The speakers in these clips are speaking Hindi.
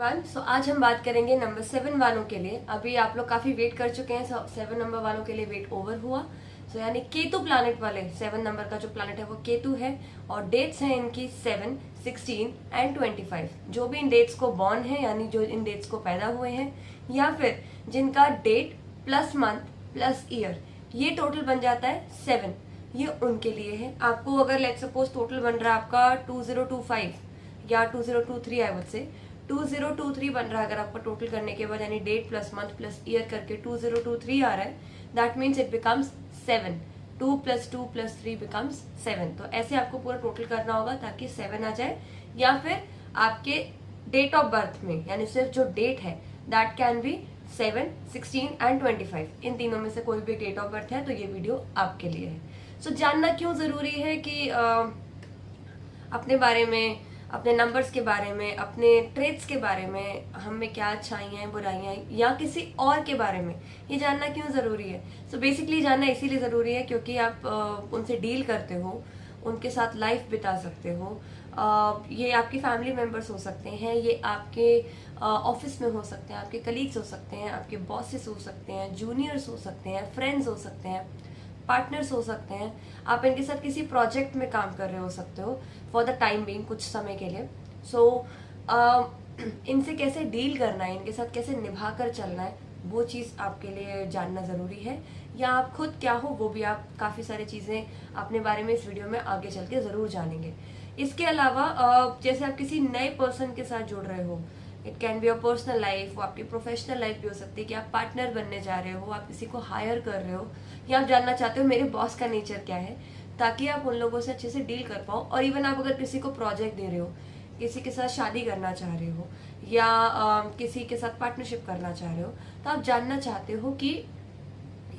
सो आज हम बात करेंगे नंबर 7 वालों के लिए। अभी आप लोग काफी वेट कर चुके हैं, 7 नंबर वालों के लिए वेट ओवर हुआ। यानी केतु प्लैनेट वाले 7 नंबर का जो प्लैनेट है वो केतु है और डेट्स हैं इनकी 7, 16 एंड 25। जो भी इन डेट्स को बॉर्न है यानी जो इन डेट्स को पैदा हुए हैं या फिर जिनका date plus month plus year ये टोटल बन जाता है 7, ये उनके लिए है। आपको अगर लेट सपोज टोटल बन रहा है आपका 2025 या 2023, आई वुड से 2023 बन रहा है। अगर आपका टोटल करने के बाद यानी date plus month plus year करके 2023 आ रहा है, that means it becomes 7। 2 + 2 + 3 becomes 7। तो ऐसे आपको पूरा टोटल करना होगा ताकि 7 आ जाए। या फिर आपके डेट ऑफ बर्थ में यानी सिर्फ जो डेट है दैट कैन बी 7, 16 एंड 25। इन तीनों में से कोई भी डेट ऑफ बर्थ है तो ये वीडियो आपके लिए है। जानना क्यों जरूरी है कि अपने बारे में, अपने नंबर्स के बारे में, अपने ट्रेड्स के बारे में, हम में क्या अच्छाइयाँ हैं बुराइयाँ या किसी और के बारे में ये जानना क्यों ज़रूरी है। बेसिकली जानना इसीलिए ज़रूरी है क्योंकि आप उनसे डील करते हो, उनके साथ लाइफ बिता सकते हो। ये आपके फैमिली मेंबर्स हो सकते हैं, ये आपके ऑफिस में हो सकते हैं, आपके कलीग्स हो सकते हैं, आपके बॉसेस हो सकते हैं, जूनियर्स हो सकते हैं, फ्रेंड्स हो सकते हैं, पार्टनर्स हो सकते हैं। आप इनके साथ किसी प्रोजेक्ट में काम कर रहे हो सकते हो फॉर द टाइम बीइंग, कुछ समय के लिए। इनसे कैसे डील करना है, इनके साथ कैसे निभा कर चलना है, वो चीज़ आपके लिए जानना ज़रूरी है। या आप खुद क्या हो वो भी आप काफ़ी सारी चीज़ें अपने बारे में इस वीडियो में आगे चल के ज़रूर जानेंगे। इसके अलावा जैसे आप किसी नए पर्सन के साथ जुड़ रहे हो, it can be your personal life, वो आपकी प्रोफेशनल लाइफ भी हो सकती है कि आप पार्टनर बनने जा रहे हो, आप किसी को हायर कर रहे हो या आप जानना चाहते हो मेरे बॉस का नेचर क्या है, ताकि आप उन लोगों से अच्छे से डील कर पाओ। और इवन आप अगर किसी को प्रोजेक्ट दे रहे हो, किसी के साथ शादी करना चाह रहे हो या किसी के साथ पार्टनरशिप करना चाह रहे हो, तो आप जानना चाहते हो कि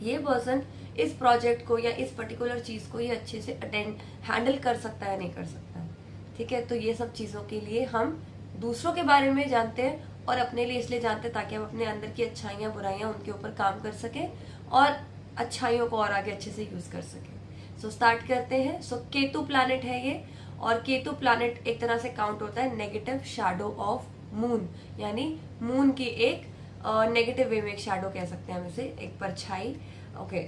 ये पर्सन इस प्रोजेक्ट को या इस पर्टिकुलर चीज़ को ये अच्छे से हैंडल कर सकता है नहीं कर सकता है। ठीक है, तो ये सब चीज़ों के लिए हम दूसरों के बारे में जानते हैं और अपने लिए इसलिए जानते हैं ताकि हम अपने अंदर की अच्छाइयाँ बुराइयाँ उनके ऊपर काम कर सकें और अच्छाइयों को और आगे अच्छे से यूज कर सकें। स्टार्ट करते हैं। केतु प्लैनेट है ये, और केतु प्लैनेट एक तरह से काउंट होता है नेगेटिव शैडो ऑफ मून, यानी मून की एक नेगेटिव वे में एक शैडो कह सकते हैं हम इसे, एक परछाई। ओके,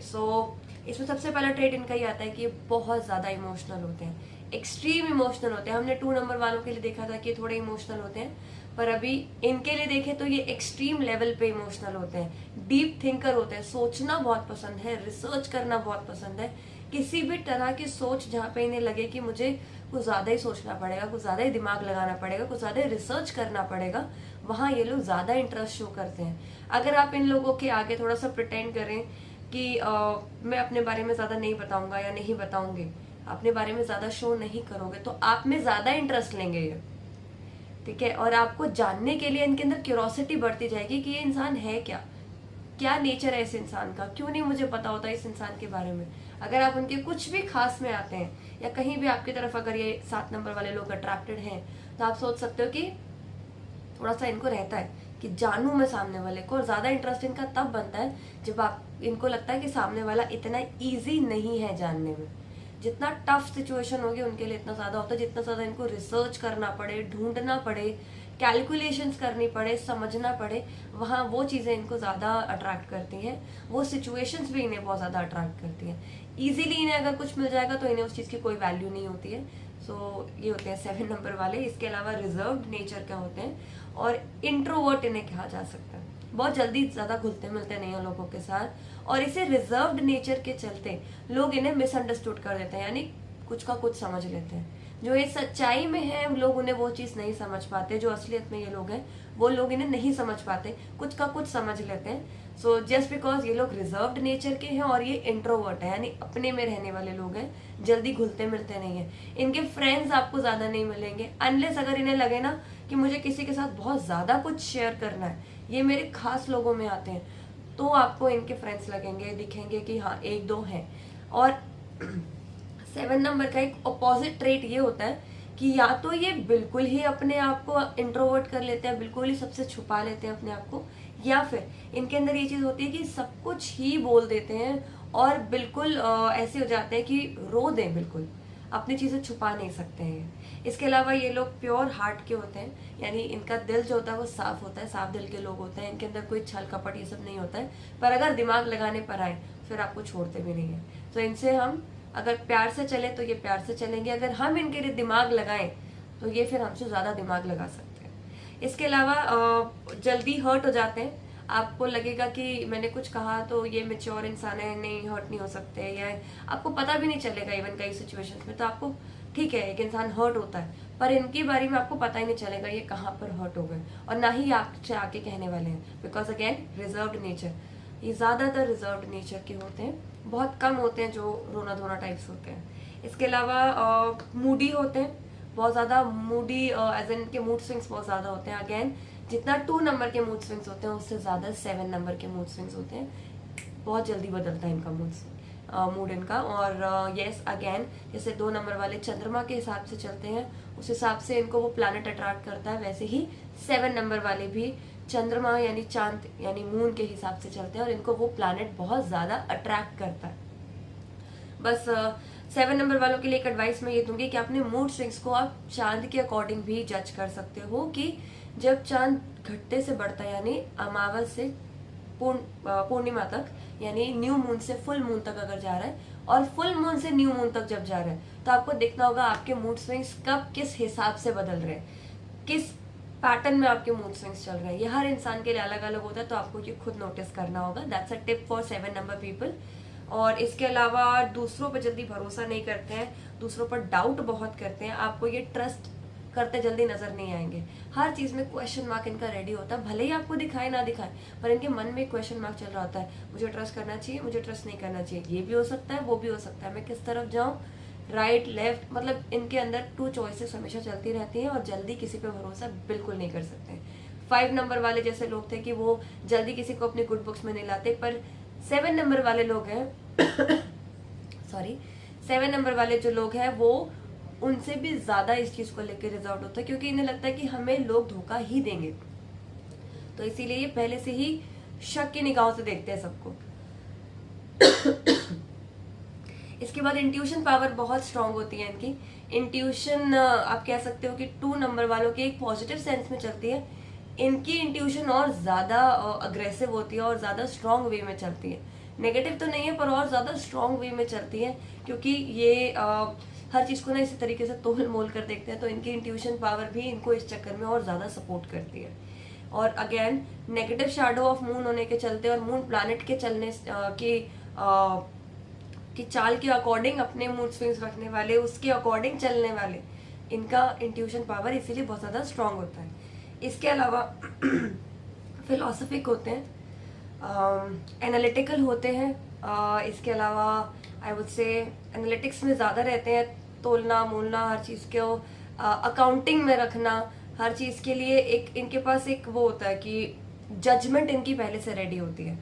इसमें सबसे पहला ट्रेट इनका ही आता है कि ये बहुत ज्यादा इमोशनल होते हैं, एक्सट्रीम इमोशनल होते हैं। हमने 2 नंबर वालों के लिए देखा था कि ये थोड़े इमोशनल होते हैं, पर अभी इनके लिए देखें तो ये एक्सट्रीम लेवल पे इमोशनल होते हैं। डीप थिंकर होते हैं, सोचना बहुत पसंद है, रिसर्च करना बहुत पसंद है। किसी भी तरह की सोच जहाँ पे इन्हें लगे कि मुझे कुछ ज्यादा ही सोचना पड़ेगा, कुछ ज्यादा ही दिमाग लगाना पड़ेगा, कुछ ज्यादा ही रिसर्च करना पड़ेगा, वहां ये लोग ज्यादा इंटरेस्ट शो करते हैं। अगर आप इन लोगों के आगे थोड़ा सा प्रिटेंड करें कि मैं अपने बारे में ज्यादा नहीं बताऊंगा या नहीं बताऊंगी, अपने बारे में ज्यादा शो नहीं करोगे, तो आप में ज्यादा इंटरेस्ट लेंगे ये। ठीक है, और आपको जानने के लिए इनके अंदर क्यूरोसिटी बढ़ती जाएगी कि ये इंसान है क्या, क्या नेचर है इस इंसान का, क्यों नहीं मुझे पता होता इस इंसान के बारे में। अगर आप उनके कुछ भी खास में आते हैं या कहीं भी आपकी तरफ अगर ये 7 नंबर वाले लोग अट्रैक्टेड हैं, तो आप सोच सकते हो कि थोड़ा सा इनको रहता है कि जानू मैं सामने वाले को। और ज्यादा इंटरेस्ट इनका तब बनता है जब आप इनको लगता है कि सामने वाला इतना ईजी नहीं है जानने में। जितना टफ सिचुएशन होगी उनके लिए इतना ज्यादा होता है, जितना ज्यादा इनको रिसर्च करना पड़े, ढूंढना पड़े, कैलकुलेशंस करनी पड़े, समझना पड़े, वहाँ वो चीजें इनको ज्यादा अट्रैक्ट करती हैं। वो सिचुएशंस भी इन्हें बहुत ज्यादा अट्रैक्ट करती हैं। इजीली इन्हें अगर कुछ मिल जाएगा तो इन्हें उस चीज की कोई वैल्यू नहीं होती है। ये होते हैं 7 नंबर वाले। इसके अलावा रिजर्व्ड नेचर का होते हैं और इंट्रोवर्ट इन्हें कहा जा सकता है। बहुत जल्दी ज्यादा घुलते मिलते नहीं हैं लोगों के साथ, और इसे रिजर्व्ड नेचर के चलते लोग इन्हें मिसअंडरस्टूड कर देते हैं, यानी कुछ का कुछ समझ लेते हैं। जो ये सच्चाई में है लोग उन्हें वो चीज नहीं समझ पाते, जो असलियत में ये लोग हैं वो लोग इन्हें नहीं समझ पाते, कुछ का कुछ समझ लेते हैं। जस्ट बिकॉज ये लोग रिजर्व्ड नेचर के हैं और ये इंट्रोवर्ट है, यानी अपने में रहने वाले लोग हैं, जल्दी घुलते मिलते नहीं है। इनके फ्रेंड्स आपको ज्यादा नहीं मिलेंगे अनलेस अगर इन्हें लगे ना कि मुझे किसी के साथ बहुत ज्यादा कुछ शेयर करना है, ये मेरे खास लोगों में आते हैं, तो आपको इनके फ्रेंड्स लगेंगे, दिखेंगे कि हाँ 1-2 हैं। और 7 नंबर का एक अपोजिट ट्रेट ये होता है कि या तो ये बिल्कुल ही अपने आप को इंट्रोवर्ट कर लेते हैं, बिल्कुल ही सबसे छुपा लेते हैं अपने आप को, या फिर इनके अंदर ये चीज होती है कि सब कुछ ही बोल देते हैं और बिल्कुल ऐसे हो जाते हैं कि रो दें बिल्कुल। अपनी चीज़ें छुपा नहीं सकते हैं। इसके अलावा ये लोग प्योर हार्ट के होते हैं, यानी इनका दिल जो होता है वो साफ होता है, साफ दिल के लोग होते हैं, इनके अंदर कोई छल कपट ये सब नहीं होता है। पर अगर दिमाग लगाने पर आए फिर आपको छोड़ते भी नहीं है। तो इनसे हम अगर प्यार से चले तो ये प्यार से चलेंगे, अगर हम इनके लिए दिमाग लगाएं तो ये फिर हमसे ज़्यादा दिमाग लगा सकते हैं। इसके अलावा जल्दी हर्ट हो जाते हैं। आपको लगेगा कि मैंने कुछ कहा तो ये मैच्योर इंसान है, नहीं हर्ट नहीं हो सकते, या आपको पता भी नहीं चलेगा इवन कई सिचुएशंस में। तो आपको ठीक है एक इंसान हर्ट होता है, पर इनके बारे में आपको पता ही नहीं चलेगा ये कहाँ पर हर्ट हो गए, और ना ही आपसे आके कहने वाले हैं। बिकॉज अगेन रिजर्व्ड नेचर, ये ज़्यादातर रिजर्व्ड नेचर के होते हैं, बहुत कम होते हैं जो रोना धोना टाइप्स होते हैं। इसके अलावा मूडी होते हैं, बहुत ज़्यादा मूडी, एज इन के मूड स्विंग्स बहुत ज़्यादा होते हैं। अगेन जितना 2 नंबर के मूड स्विंग्स होते हैं उससे ज़्यादा 7 नंबर के मूड स्विंग्स होते हैं। बहुत जल्दी बदलता है इनका मूड इनका। और यस अगेन जैसे 2 नंबर वाले चंद्रमा के हिसाब से चलते हैं, उस हिसाब से इनको वो प्लैनेट अट्रैक्ट करता है, वैसे ही 7 नंबर वाले भी चंद्रमा यानी चांद यानी मून के हिसाब से चलते हैं, और इनको वो प्लैनेट बहुत ज़्यादा अट्रैक्ट करता है। बस 7 नंबर वालों के लिए एक एडवाइस मैं ये दूंगी कि अपने मूड स्विंग्स को आप चांद के अकॉर्डिंग भी जज कर सकते हो, कि जब चांद घटते से बढ़ता है यानी अमावस से पूर्णिमा तक, यानी न्यू मून से फुल मून तक अगर जा रहा है, और फुल मून से न्यू मून तक जब जा रहा है, तो आपको देखना होगा आपके मूड स्विंग्स कब किस हिसाब से बदल रहे हैं, किस पैटर्न में आपके मूड स्विंग्स चल रहे हैं। ये हर इंसान के लिए अलग अलग होता है, तो आपको ये खुद नोटिस करना होगा। That's a tip for 7 number people. और इसके अलावा दूसरों पर जल्दी भरोसा नहीं करते हैं, दूसरों पर डाउट बहुत करते हैं। आपको ये ट्रस्ट करते जल्दी नजर नहीं आएंगे, हर चीज में क्वेश्चन मार्क इनका रेडी होता है, भले ही आपको दिखाए ना दिखाए, पर इनके मन में क्वेश्चन मार्क चल रहा होता है, मुझे ट्रस्ट करना चाहिए, मुझे ट्रस्ट नहीं करना चाहिए, ये भी हो सकता है वो भी हो सकता है, मैं किस तरफ जाऊं, राइट लेफ्ट, मतलब इनके अंदर 2 चॉइसेस हमेशा चलती रहती हैं, और जल्दी किसी पे भरोसा बिल्कुल नहीं कर सकते। 5 नंबर वाले जैसे लोग थे कि वो जल्दी किसी को अपनी गुड बुक्स में नहीं लाते, पर 7 नंबर वाले लोग हैं सॉरी 7 नंबर वाले जो लोग हैं वो उनसे भी ज्यादा इस चीज को लेकर रिजर्व होता है, क्योंकि इन्हें लगता है कि हमें लोग धोखा ही देंगे, तो इसीलिए ये पहले से ही शक की निगाहों से देखते हैं सबको। इसके बाद इंट्यूशन पावर बहुत स्ट्रांग होती है इनकी। इंट्यूशन आप कह सकते हो कि 2 नंबर वालों की एक पॉजिटिव सेंस में चलती है, इनकी इंट्यूशन और ज्यादा अग्रेसिव होती है और ज्यादा स्ट्रांग वे में चलती है। नेगेटिव तो नहीं है पर और ज्यादा स्ट्रांग वे में चलती है, क्योंकि ये हर चीज को ना इसी तरीके से तोल मोल कर देखते हैं, तो इनकी इंट्यूशन पावर भी इनको इस चक्कर में और ज्यादा सपोर्ट करती है। और again negative shadow of moon होने के चलते और मून प्लैनेट के चलने की चाल के अकॉर्डिंग अपने मूड स्विंग्स रखने वाले, उसके अकॉर्डिंग चलने वाले, इनका इंट्यूशन पावर इसीलिए बहुत ज्यादा स्ट्रांग होता है। इसके अलावा फिलोसफिक होते हैं, एनालिटिकल होते हैं, इसके अलावा आई वुड से एनालिटिक्स में ज़्यादा रहते हैं, तोलना मोलना हर चीज़ को अकाउंटिंग में रखना, हर चीज़ के लिए एक इनके पास एक वो होता है कि जजमेंट इनकी पहले से रेडी होती है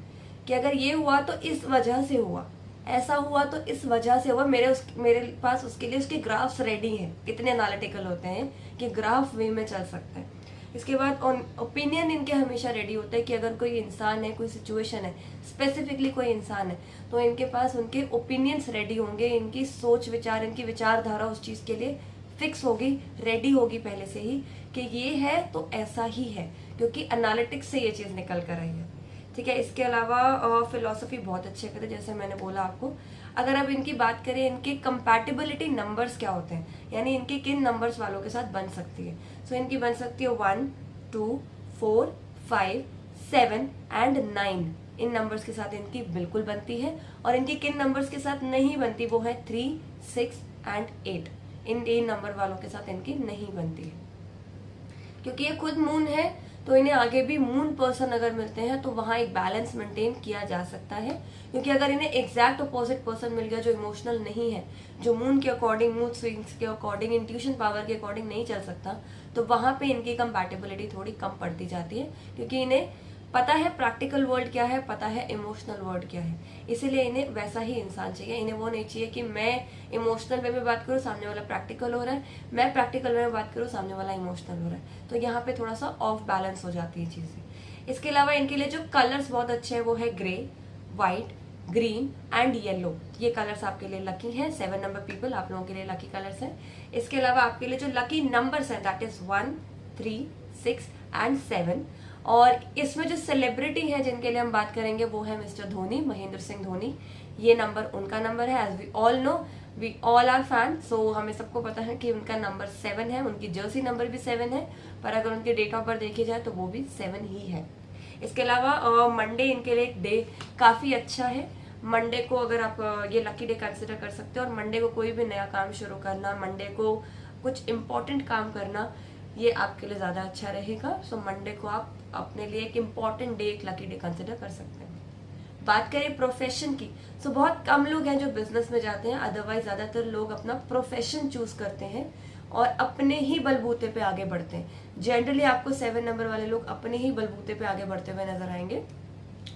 कि अगर ये हुआ तो इस वजह से हुआ, ऐसा हुआ तो इस वजह से हुआ, मेरे पास उसके लिए उसके ग्राफ्स रेडी हैं। इतने एनालिटिकल होते हैं कि ग्राफ वे में चल सकते हैं। इसके बाद ओपिनियन इनके हमेशा रेडी होता है कि अगर कोई इंसान है, कोई सिचुएशन है, स्पेसिफिकली कोई इंसान है, तो इनके पास उनके ओपिनियंस रेडी होंगे, इनकी सोच विचार, इनकी विचारधारा उस चीज़ के लिए फिक्स होगी, रेडी होगी पहले से ही कि ये है तो ऐसा ही है, क्योंकि एनालिटिक्स से ये चीज़ निकल कर रही है। ठीक है। इसके अलावा फिलोसफी बहुत अच्छे करते, जैसे मैंने बोला आपको। अगर अब इनकी बात करें, इनके कंपैटिबिलिटी नंबर्स क्या होते हैं, यानी इनके किन नंबर्स वालों के साथ बन सकती है। सो इनकी बन सकती है 1, 2, 4, 5, 7 एंड 9। इन नंबर्स के साथ इनकी बिल्कुल बनती है। और इनकी किन नंबर्स के साथ नहीं बनती वो है 3, 6 एंड 8। इन नंबर वालों के साथ इनकी नहीं बनती है, क्योंकि ये खुद मून है, तो इन्हें आगे भी मून पर्सन अगर मिलते हैं तो वहां एक बैलेंस मेंटेन किया जा सकता है। क्योंकि अगर इन्हें एग्जैक्ट अपोजिट पर्सन मिल गया जो इमोशनल नहीं है, जो मून के अकॉर्डिंग, मूड स्विंग्स के अकॉर्डिंग, इंट्यूशन पावर के अकॉर्डिंग नहीं चल सकता, तो वहां पे इनकी कंपैटिबिलिटी थोड़ी कम पड़ती जाती है, क्योंकि इन्हें पता है प्रैक्टिकल वर्ल्ड क्या है, पता है इमोशनल वर्ल्ड क्या है। इसीलिए इन्हें वैसा ही इंसान चाहिए। इन्हें वो नहीं चाहिए कि मैं इमोशनल वे में बात करूँ, सामने वाला प्रैक्टिकल हो रहा है, मैं प्रैक्टिकल वे में बात करूँ, सामने वाला इमोशनल हो रहा है। तो यहाँ पे थोड़ा सा ऑफ बैलेंस हो जाती है चीजें। इसके अलावा इनके लिए जो कलर्स बहुत अच्छे हैं वो है grey, white, green and yellow, ये कलर्स आपके लिए लकी हैं। 7 नंबर पीपल आप लोगों के लिए लकी कलर्स हैं। इसके अलावा आपके लिए जो लकी नंबर्स हैं दैट इज 1, 3, 6 एंड 7। और इसमें जो सेलिब्रिटी हैं जिनके लिए हम बात करेंगे वो है मिस्टर धोनी, महेंद्र सिंह धोनी। ये नंबर उनका नंबर है, as we all know, we all are fan. So हमें सबको पता है कि उनका नंबर 7 है, उनकी जर्सी नंबर भी 7 है, पर अगर उनके डेट ऑफ बर्थ देखी जाए तो वो भी 7 ही है। इसके अलावा मंडे इनके लिए एक डे काफी अच्छा है। मंडे को अगर आप ये लकी डे कंसिडर कर सकते हो, और मंडे को कोई भी नया काम शुरू करना, मंडे को कुछ इम्पोर्टेंट काम करना, ये आपके लिए ज्यादा अच्छा रहेगा। सो मंडे को आप अपने लिए एक इम्पोर्टेंट डे, एक लकी डे कंसिडर कर सकते हैं। बात करें प्रोफेशन की, तो बहुत कम लोग हैं जो बिजनेस में जाते हैं, अदरवाइज ज्यादातर लोग अपना प्रोफेशन चूज करते हैं और अपने ही बलबूते पे आगे बढ़ते हैं। जनरली आपको 7 नंबर वाले लोग अपने ही बलबूते पे आगे बढ़ते हुए नजर आएंगे।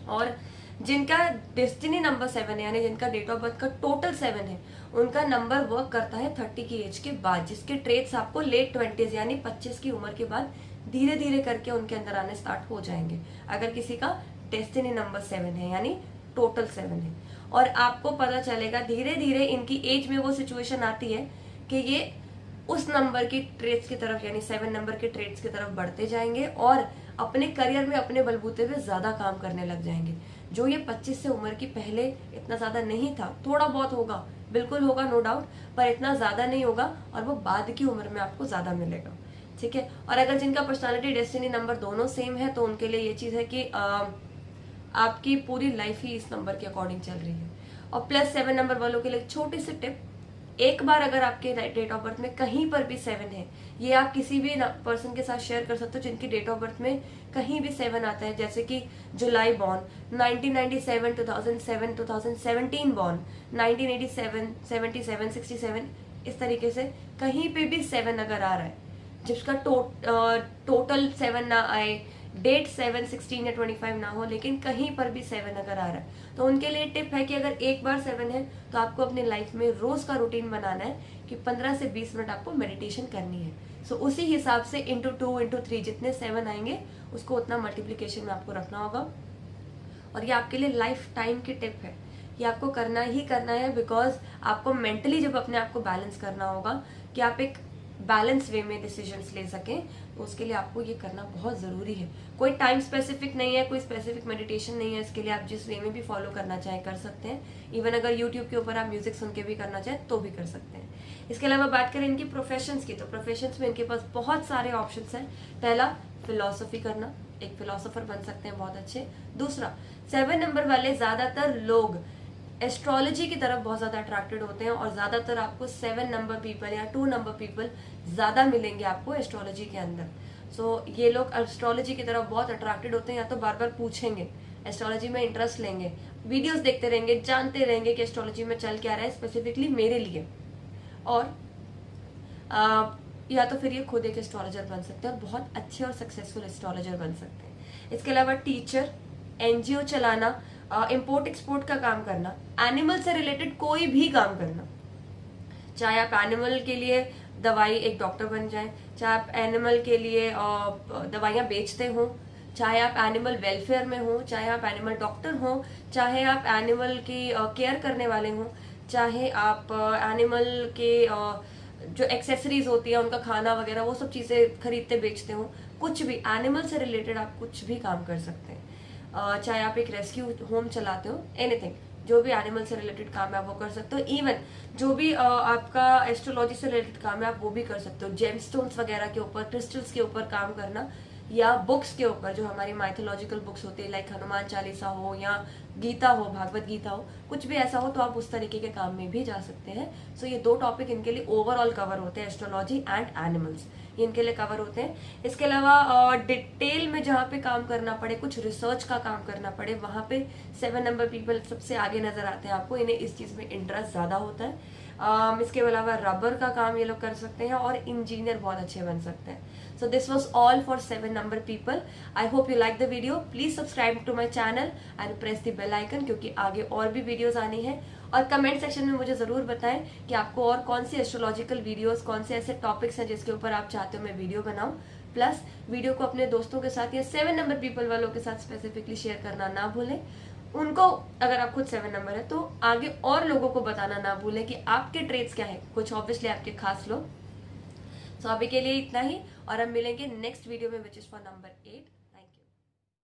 और जिनका डेस्टिनी नंबर 7 है, यानी जिनका डेट ऑफ बर्थ का टोटल 7 है, उनका नंबर वर्क करता है 30 की एज के बाद, जिसके ट्रेड्स आपको लेट 20s यानी 25 की उम्र के बाद धीरे धीरे करके उनके अंदर आने स्टार्ट हो जाएंगे, अगर किसी का डेस्टिनी नंबर 7 है यानी टोटल 7 है। और आपको पता चलेगा धीरे धीरे इनकी एज में वो सिचुएशन आती है कि ये उस नंबर की ट्रेड्स की तरफ यानी 7 नंबर के ट्रेड्स की तरफ बढ़ते जाएंगे और अपने करियर में अपने बलबूते पे ज्यादा काम करने लग जाएंगे। जो ये 25 से उम्र की पहले इतना ज्यादा नहीं था, थोड़ा बहुत होगा, बिल्कुल होगा नो डाउट, पर इतना ज्यादा नहीं होगा और वो बाद की उम्र में आपको ज्यादा मिलेगा। ठीक है। और अगर जिनका पर्सनालिटी डेस्टिनी नंबर दोनों सेम है तो उनके लिए ये चीज है कि आपकी पूरी लाइफ ही इस नंबर के अकॉर्डिंग चल रही है। और प्लस 7 नंबर वालों के लिए एक छोटी सी टिप, एक बार अगर आपके डेट ऑफ बर्थ में कहीं पर भी 7 है, ये आप किसी भी पर्सन के साथ शेयर कर सकते हो जिनकी डेट ऑफ बर्थ में कहीं भी 7 आता है, जैसे कि जुलाई बॉर्न, 1997, 2007, 2017 बॉर्न, 1987, 77, 67, इस तरीके से कहीं पे भी 7 अगर आ रहा है, जिसका टोटल 7 ना आए, डेट 7, 16 या 25 ना हो, लेकिन कहीं पर भी 7 अगर आ रहा है, तो उनके लिए टिप है कि अगर एक बार 7 है तो आपको अपनी लाइफ में रोज का रूटीन बनाना है कि 15 से 20 मिनट आपको मेडिटेशन करनी है। सो उसी हिसाब से इंटू 2 इंटू 3 जितने 7 आएंगे उसको उतना मल्टीप्लीकेशन में आपको रखना होगा। और ये आपके लिए लाइफ टाइम की टिप है, ये आपको करना ही करना है, बिकॉज आपको मेंटली जब अपने आप को बैलेंस करना होगा कि आप एक बैलेंस वे में डिसीजंस ले सकें, तो उसके लिए आपको ये करना बहुत जरूरी है। कोई टाइम स्पेसिफिक नहीं है, कोई स्पेसिफिक मेडिटेशन नहीं है, इसके लिए आप जिस वे में भी फॉलो करना चाहें कर सकते हैं। इवन अगर यूट्यूब के ऊपर आप म्यूजिक सुन के भी करना चाहें तो भी कर सकते हैं। इसके अलावा बात करें इनकी प्रोफेशंस की, तो प्रोफेशंस में इनके पास बहुत सारे ऑप्शंस हैं। पहला, फिलोसफी करना, एक फिलोसोफर बन सकते हैं बहुत अच्छे। दूसरा, 7 नंबर वाले ज्यादातर लोग एस्ट्रोलॉजी की तरफ बहुत ज्यादा अट्रैक्टेड होते हैं और ज्यादातर आपको 7 नंबर पीपल या 2 नंबर पीपल ज्यादा मिलेंगे आपको एस्ट्रोलॉजी के अंदर। सो ये लोग एस्ट्रोलॉजी की तरफ बहुत अट्रैक्टेड होते हैं, या तो बार बार पूछेंगे, एस्ट्रोलॉजी में इंटरेस्ट लेंगे, वीडियोस देखते रहेंगे, जानते रहेंगे कि एस्ट्रोलॉजी में चल क्या रहा है स्पेसिफिकली मेरे लिए, और या तो फिर ये खुद एक एस्ट्रोलॉजर बन सकते हैं और बहुत अच्छे और सक्सेसफुल एस्ट्रोलॉजर बन सकते हैं। इसके अलावा टीचर, एनजीओ चलाना, इम्पोर्ट एक्सपोर्ट का काम करना, एनिमल से रिलेटेड कोई भी काम करना, चाहे आप एनिमल के लिए दवाई एक डॉक्टर बन जाएं, चाहे आप एनिमल के लिए दवाइयाँ बेचते हो, चाहे आप एनिमल वेलफेयर में हो, चाहे आप एनिमल डॉक्टर हो, चाहे आप एनिमल की केयर करने वाले हो, चाहे आप एनिमल के जो एक्सेसरीज होती है उनका खाना वगैरह वो सब चीजें खरीदते बेचते हो, कुछ भी एनिमल से रिलेटेड आप कुछ भी काम कर सकते हैं। चाहे आप एक रेस्क्यू होम चलाते हो, एनीथिंग, जो भी एनिमल से रिलेटेड काम है आप वो कर सकते हो। इवन जो भी आपका एस्ट्रोलॉजी से रिलेटेड काम है आप वो भी कर सकते हो। जेमस्टोन्स वगैरह के ऊपर, क्रिस्टल्स के ऊपर काम करना, या बुक्स के ऊपर जो हमारी माइथोलॉजिकल बुक्स होती है, लाइक हनुमान चालीसा हो या गीता हो, भागवत गीता हो, कुछ भी ऐसा हो तो आप उस तरीके के काम में भी जा सकते हैं। सो ये 2 टॉपिक इनके लिए ओवरऑल कवर होते हैं, एस्ट्रोलॉजी एंड एनिमल्स, ये इनके लिए कवर होते हैं। इसके अलावा डिटेल में जहाँ पे काम करना पड़े, कुछ रिसर्च का काम करना पड़े, वहां पे 7 नंबर पीपल सबसे आगे नजर आते हैं आपको, इन्हें इस चीज में इंटरेस्ट ज्यादा होता है। इसके अलावा रबर का काम ये लोग कर सकते हैं और इंजीनियर बहुत अच्छे बन सकते हैं। So this was all for 7 number people. I hope you like the video. Please subscribe to my channel and press the bell icon क्योंकि आगे और भी वीडियोस आनी है। और कमेंट सेक्शन में मुझे जरूर बताएं कि आपको और कौन सी एस्ट्रोलॉजिकल वीडियोस, कौन से ऐसे टॉपिक्स हैं जिसके ऊपर आप चाहते हो मैं वीडियो बनाऊं। प्लस वीडियो को अपने दोस्तों के साथ या 7 नंबर पीपल वालों के साथ स्पेसिफिकली शेयर करना ना भूलें। उनको, अगर आप खुद 7 नंबर है तो आगे और लोगों को बताना ना भूलें कि आपके ट्रेड्स क्या है, कुछ ऑब्वियसली आपके खास लोग। सो अभी के लिए इतना ही, और हम मिलेंगे नेक्स्ट वीडियो में विच इज फॉर नंबर 8।